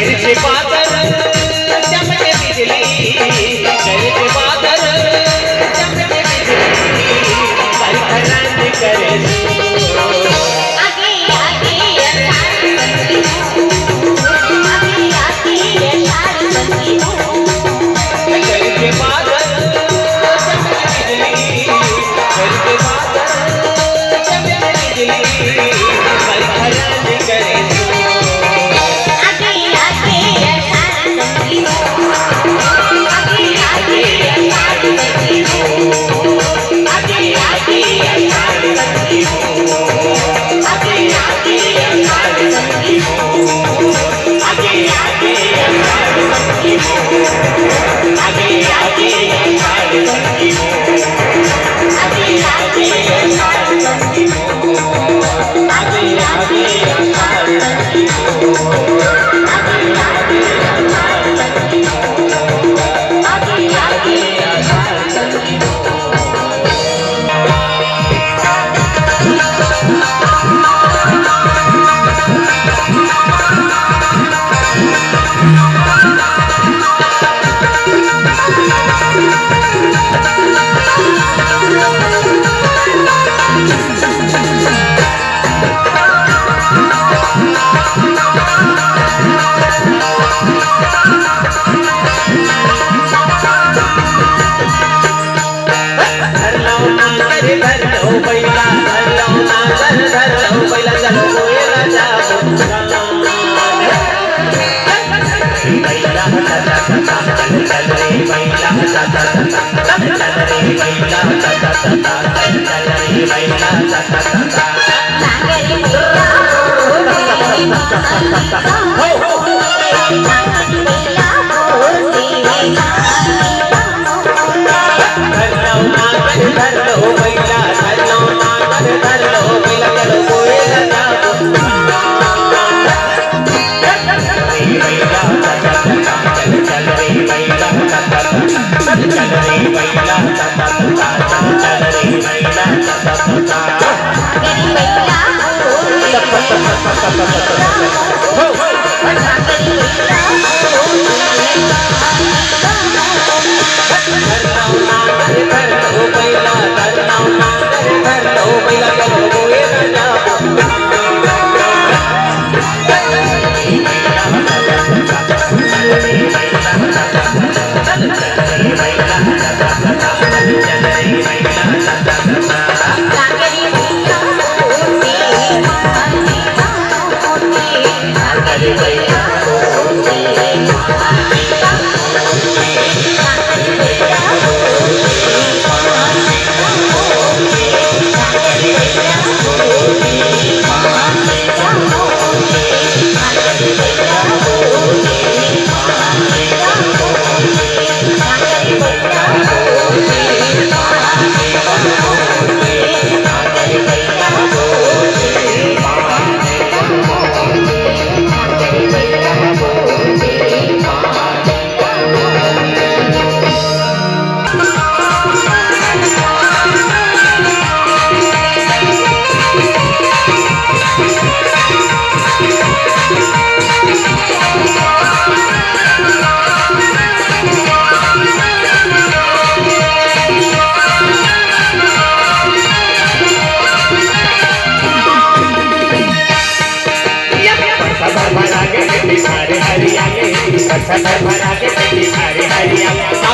के बादल चमके बिजली, घर के बादल चमके बिजली, बरखलान करे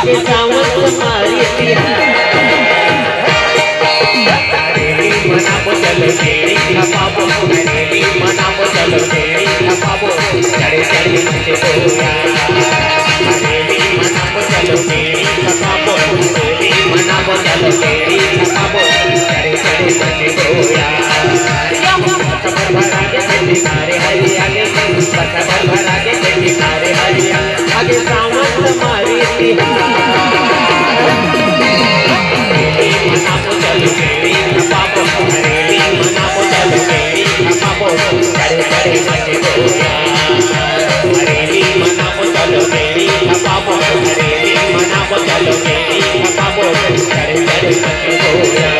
आगे सावन तुम्हारी मनाबो चलो तेरी खपाबो मनाबो चलो तेरी खपाबो चढ़े चढ़े मुझे बोया मनाबो चलो तेरी खपाबो मनाबो चलो तेरी खपाबो चढ़े चढ़े मुझे बोया खबर भरा के सारे हरियाले खबर भरा के सारे हरियाले आगे सावन तुम्हारी मनाबो चलो तेरी खपाबो मनाबो चलो तेरी खपाबो चढ़े चढ़े मुझे बोया मनाबो चलो तेरी खपाबो मनाबो चलो तेरी खपाबो चढ़े चढ़े मुझे बोया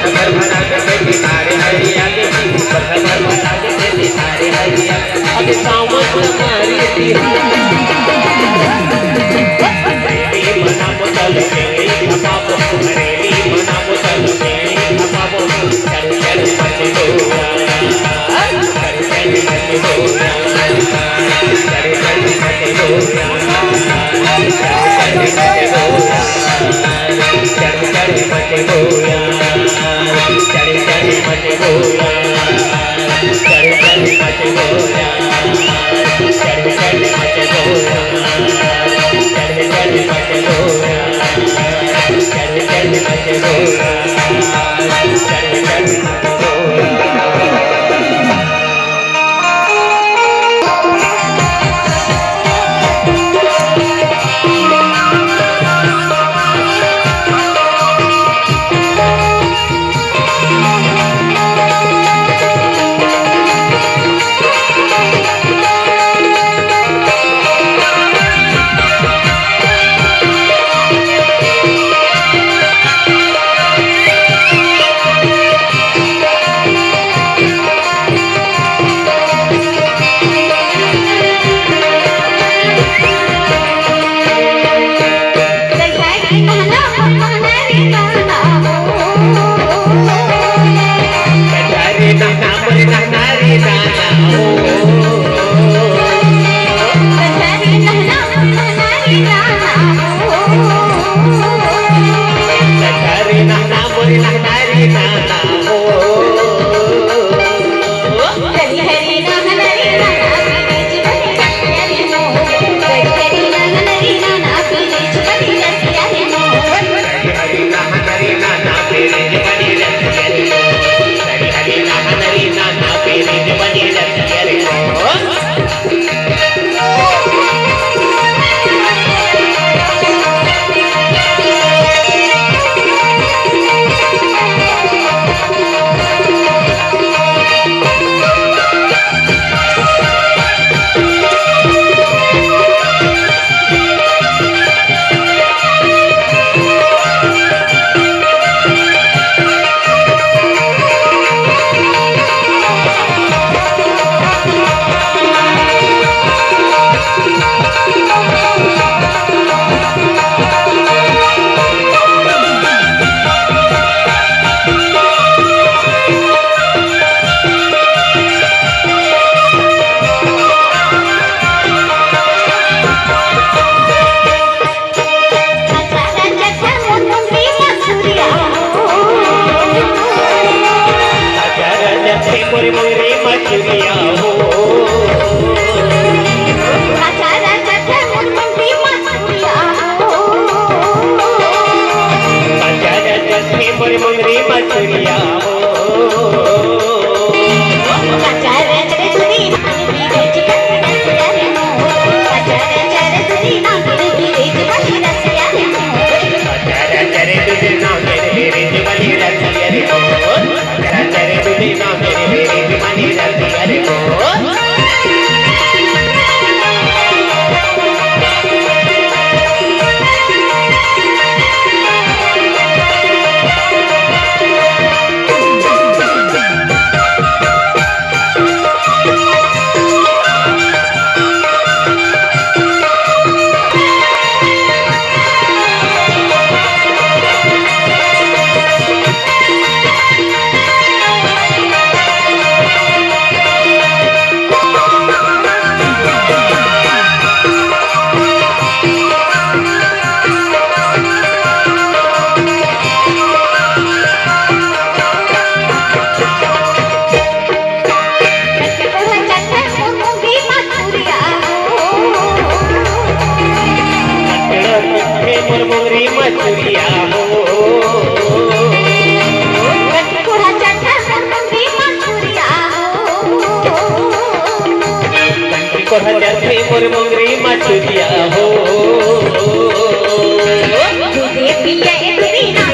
खबर भरा के सारे हरियाले खबर भरा के सारे हरियाले आगे सावंत मारी ती मना बोतल केली खपाबो हरेली मना बोतल केली खपाबो चल चल मचे गोया चल चल मचे गोया चल चल मचे गोया चल चल मचे गोया चल चल मचे गोया चल चल मचे गोया चल चल मचे गोया चल चल मचे गोया चल चल मचे गोया चल चल मचे गोया मुरमुरी मछलिया हो दूधे पिया दूधी ना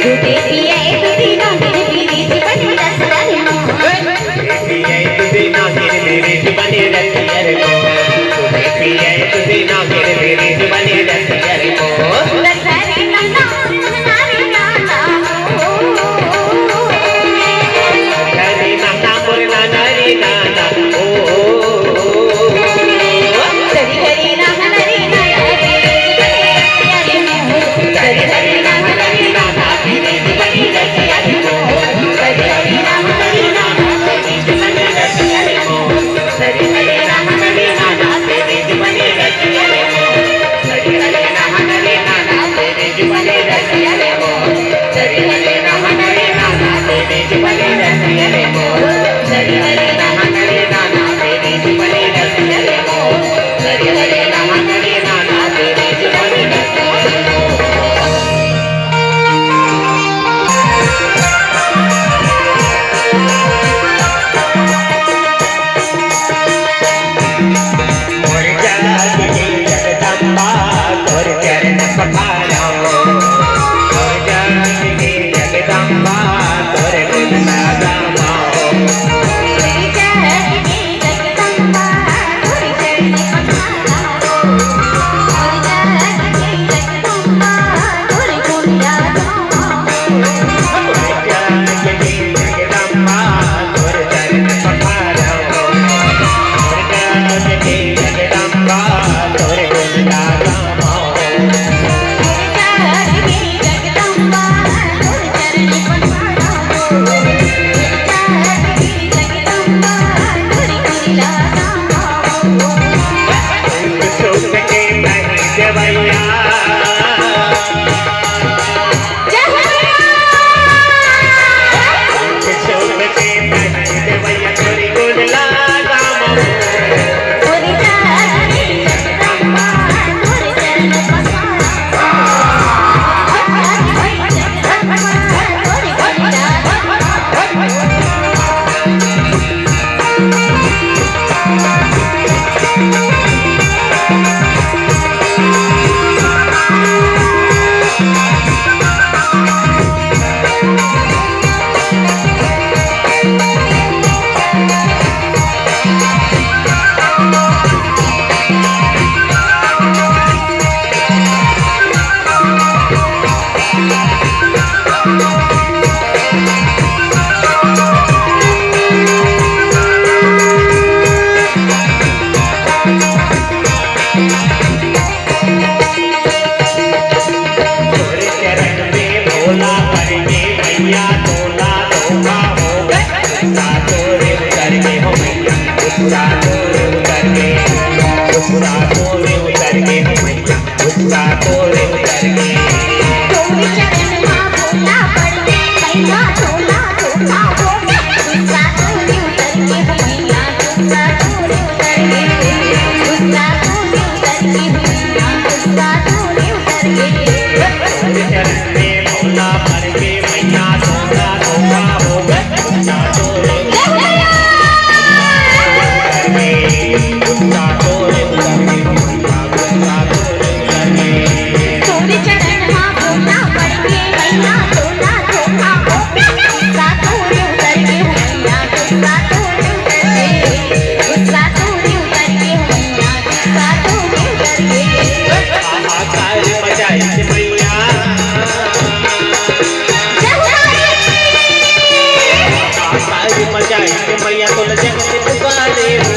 दूधे पिया दूधी ना मेरे बीवी बनी रसदार पिया दूधी ना मेरे बीवी बनी रसदार दूधे पिया दूधी ना मेरे बीवी बनी रसदार रसदारी नन्ना नारी नाना रसदारी नन्ना मुरना नारी हो मैया गुस्सा तोरे उतर के गुस्सा तोरे उतर के हो मैया गुस्सा तोरे उतर के तोरे चरण मां भोला पड़ते मैया झोला झोला होगा गुस्सा तोरे उतर के मैया गुस्सा तोरे उतर के गुस्सा तोरे उतर के मैया गुस्सा तोरे उतर के तोरे चरण में भोला पड़ के मैया धोखा धोखा होगा गुस्सा तोरे उतर के गुस्सा तोरे उतर के हो मैया गुस्सा तोरे उतर के तोरे चरण मां भोला पड़ते मैया झोला झोला होगा गुस्सा तोरे उतर के मैया गुस्सा तोरे उतर के गुस्सा तोरे उतर के मैया गुस्सा तोरे उतर के हाहाकार मचाई के मैया हाहाकार मचाई के मैया तो जग से पुकारे हो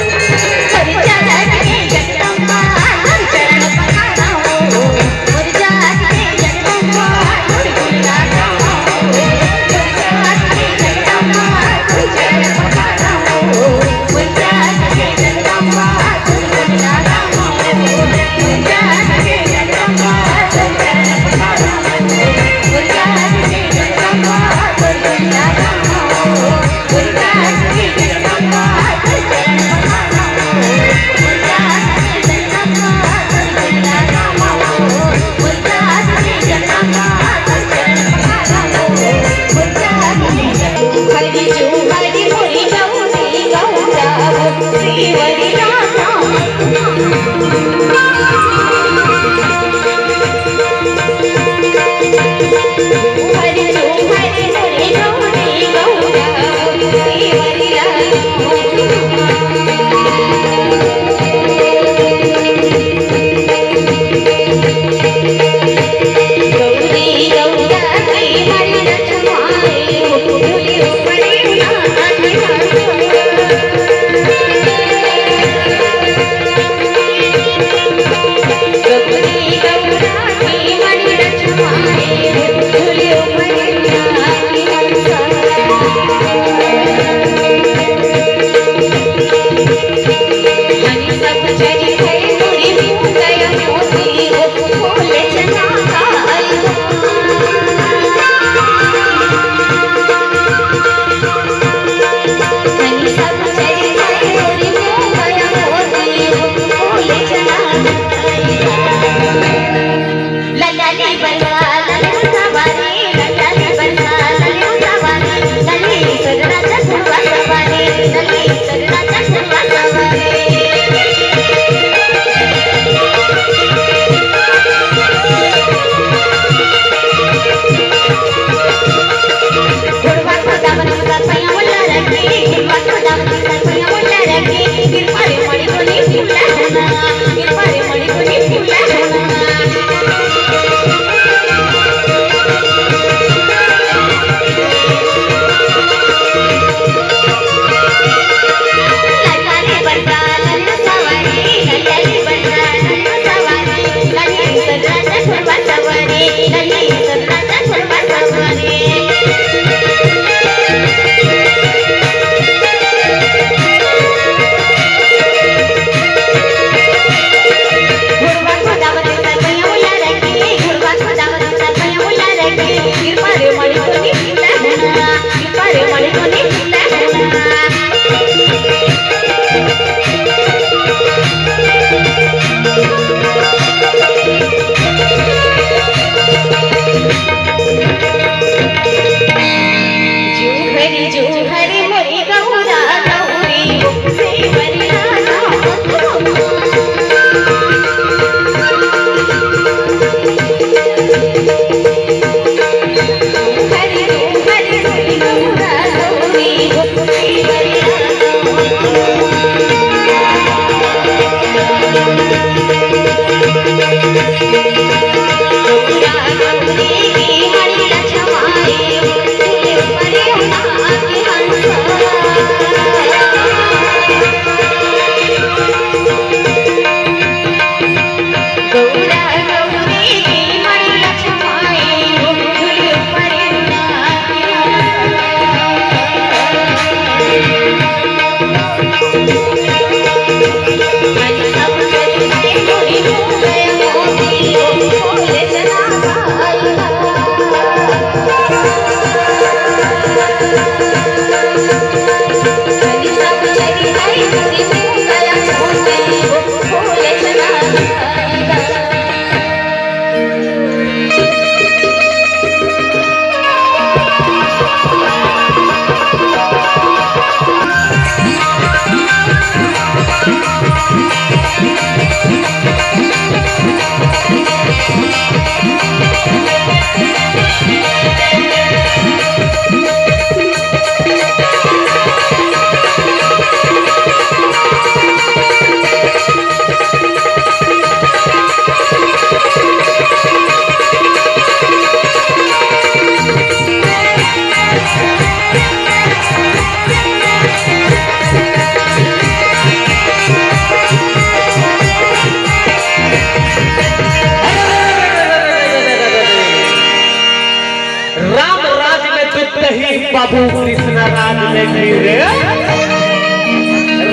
नहीं रे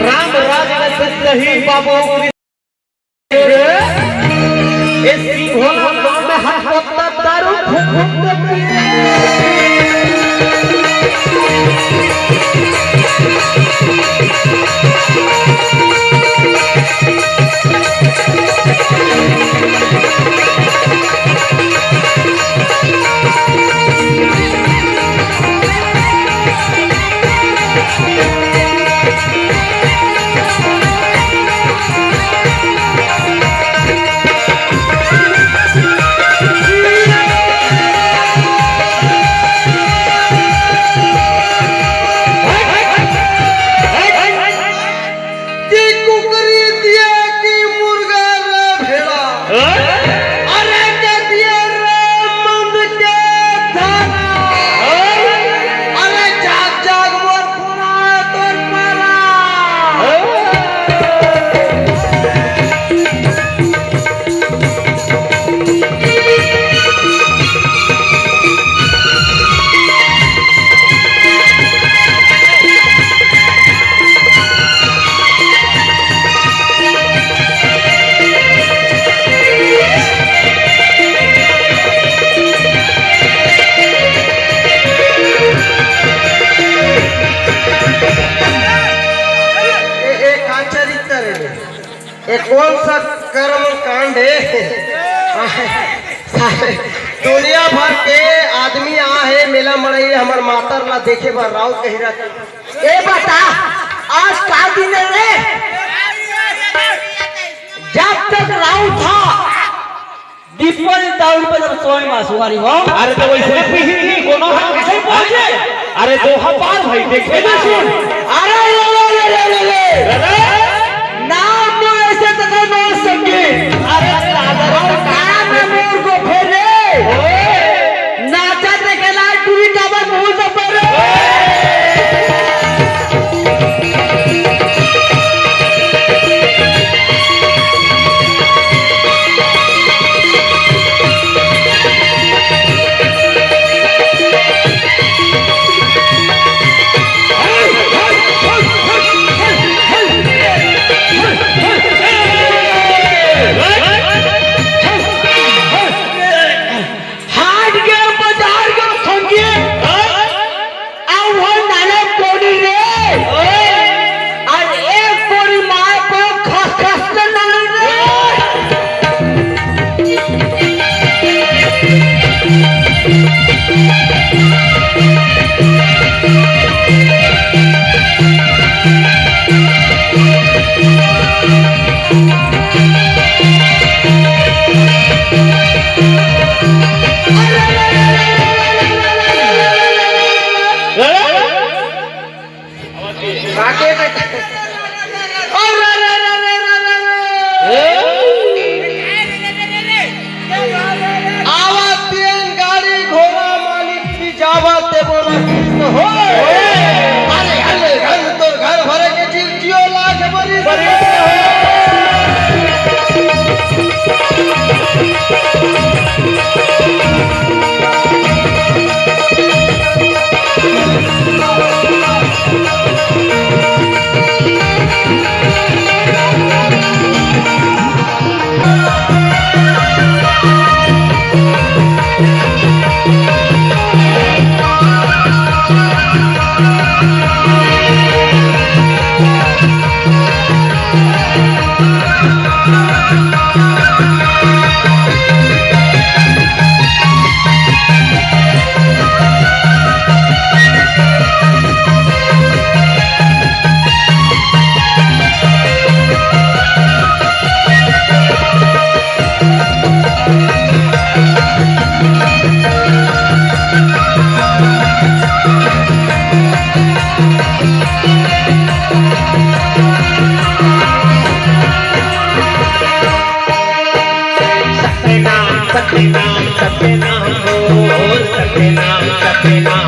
राम राज नहीं बाबू इसी भोला गांव में हर वक्त दारू फूक कौन सा कर्म कांड है दुनिया भर के आदमी आ है मेला मड़ई हमार मातर ला देखे बार राव कही रहते ए बता आज का दिन है रे जब तक राव था दीपल दाऊद पर जब सोई मासुवारी हो अरे तो वैसे ही कोनो हम कैसे पहुंचे अरे तो हम पार भाई देखे ना सुन अरे ले नाम तो ऐसे तक नो संगे अरे काम मोर को फेरे नाचा देखे ला टूरी का मुंह से पर सत्यनाम सत्यनाम हो सत्यनाम सत्यनाम